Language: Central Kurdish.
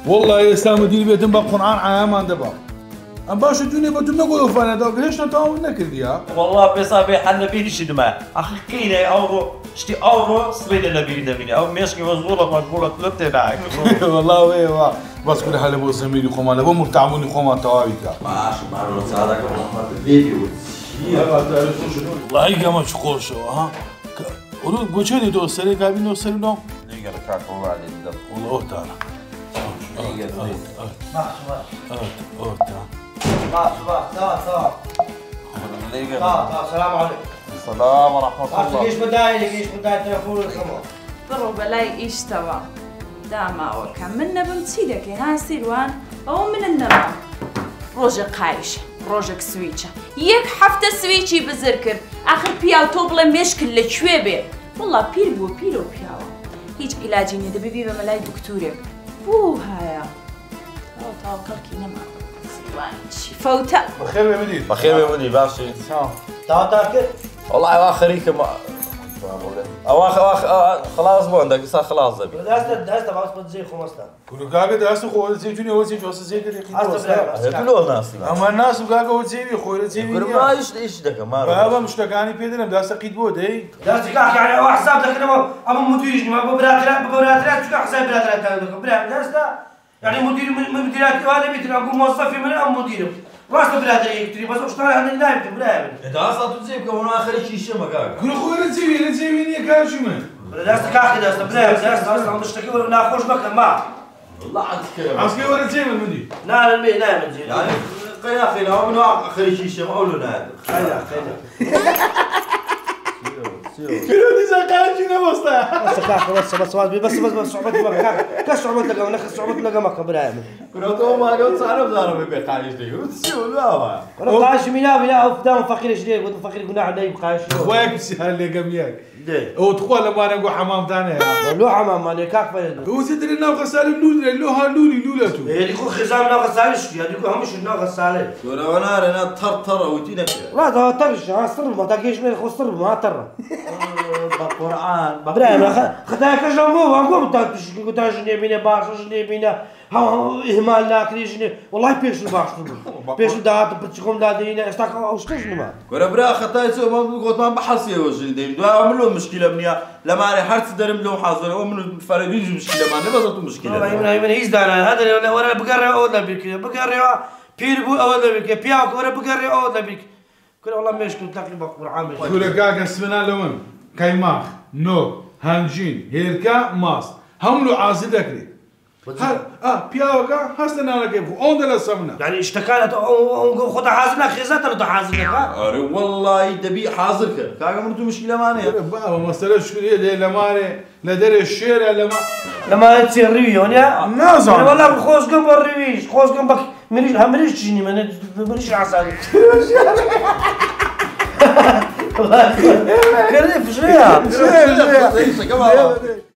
والله يا اسلام دير بيتم بقرآن عامان دبا ام باش الدنيا بتم نقول فانا دوك ليش نتاو نكرديا والله بصابي حنا بين شدما اخي كينه اورو شتي اورو صبينا نبي دمني او مشكي مشغوله مشغوله طلبت معك والله وي بس كل حال ابو زميلي خوما ابو مرتعموني خوما توابيكا ماشي مع الوسادة محمد الفيديو والله يا مشغول شو ها ورود بوشني دو سري قابين دو سري نو نيجا كاكو بعد الدب والله تعالى نيجا السلام عليكم. السلام ورحمة الله. ليش بداية تلفون الخمر؟ برو بلاي إيش توا داما وكم منا بمتيدك هاي سيروان أو من النما روجا قايشة روجك سويتشا يك حفتة سويتشي بزركر آخر بياو توبلا مشكل لشويبه والله بيرو بياو هيج علاجي ندبي بيه بملاي دكتورك بو هايا أو توكلكي نما سيروان شفوتا بخير يا مدير بخير يا ولدي باشي. تاكل؟ والله اواخريك ما اواخر خلاص بو عندك صار خلاص زبي. داستا بعض زي خمسة. كل كاغا داسو خو زي جوني هو زي جوس زي كده كل الناس اما الناس كاغا هو زي خو زي ما ايش دك ما بابا مش تقاني بيدنا داسا قيد بود اي داستا كاك يعني هو حساب لك اما مديرش ما ببراترات شو حساب براترات عندك برا داستا يعني مديرات وهذا بيتنا اقول موظف من ام مدير واسطه برادر يكتري بس اشتغل انا نايم برا انت اصلا تجيب كون اخر شيء شمك كل خو زي وين كان شو من داستا كاك داستا برا داستا اصلا نشتكي ولا ناخذ مكان ما والله عاد كلام عسكري ولا زي من مدير لا المي نايم يعني قيا خينا من اخر شيء شم اولو نادر خينا كيلو دي زقاجنا وسطا بس صعوبتي ما كاك كصعوبتي لقى نخس صعوبتي لقى ما قبل كنا تو ما قلت صار بزار بقايش دي وتسيو لا انا قايش بلا قدام فقير شديد وفقير قلنا على قايش خويك سهل لي قمياك او تقول لما انا نقول حمام ثاني لو حمام مالي كاك فلد هو سدر لنا غسال اللول لو هالولي لولاتو يكون خزاننا غسالش يكون همش لنا غساله وانا انا ترتر وتينا لا ده ترش صر ما تاكيش من خسر ما ترى بالقران برا خداك جنبو بنقول تاش نبينا باش نبينا اهمال لاكريش والله بيش باش بيش دات بتشكم دادينا استاك اوشكش ما كره برا خطاي سو ما قلت ما بحص يا وجه دي عملوا مشكله منيا لما علي حرت درم له حاضر ومن فردين مشكله ما نبضت مشكله والله من هيز دانا هذا ولا بقرا اود بك بقرا بيربو اود بك بياك ولا بقرا اود بك كل والله مشكل تاكل بقر عامل كل كاك اسمنا لهم كايماخ نو هانجين هيركا ماس هم لو عازدك لي بياوكا هستنا انا كيف اون دلا سمنا يعني اشتكالت خذ حازمك خيزات انا حازمك ها اري والله دبي حاضرك كاغا مرتو مشكله ماني بابا مساله شكريه لي لماني لدري الشارع لما تصير ريون يا نازل والله خوش قم الريش خوش قم بك مريش تجيني مريش عسل كريف شويه